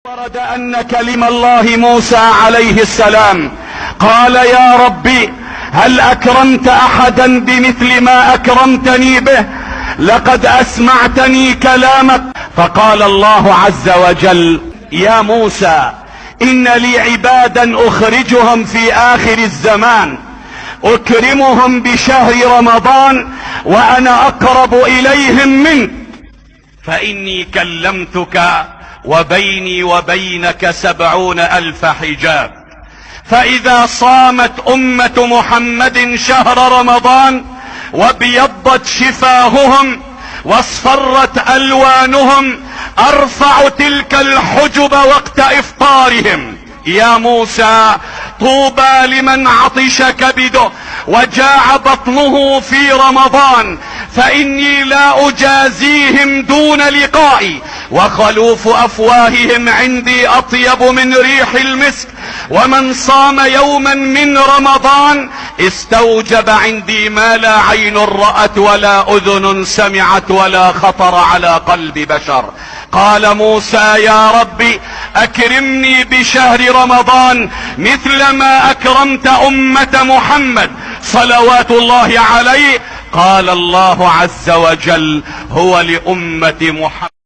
ورد أن كلم الله موسى عليه السلام قال: يا ربي، هل أكرمت أحدا بمثل ما أكرمتني به؟ لقد أسمعتني كلامك. فقال الله عز وجل: يا موسى، إن لي عبادا أخرجهم في آخر الزمان، أكرمهم بشهر رمضان وأنا أقرب إليهم منك، فإني كلمتك وبيني وبينك 70,000 حجاب. فإذا صامت أمة محمد شهر رمضان وابيضت شفاههم واصفرت ألوانهم، أرفع تلك الحجب وقت إفطارهم. يا موسى، طوبى لمن عطش كبده وجاع بطنه في رمضان، فإني لا أجازيهم دون لقائي، وخلوف أفواههم عندي أطيب من ريح المسك. ومن صام يوما من رمضان استوجب عندي ما لا عين رأت ولا أذن سمعت ولا خطر على قلب بشر. قال موسى: يا ربي، أكرمني بشهر رمضان مثل ما أكرمت أمة محمد صلوات الله عليه. قال الله عز وجل: هو لأمة محمد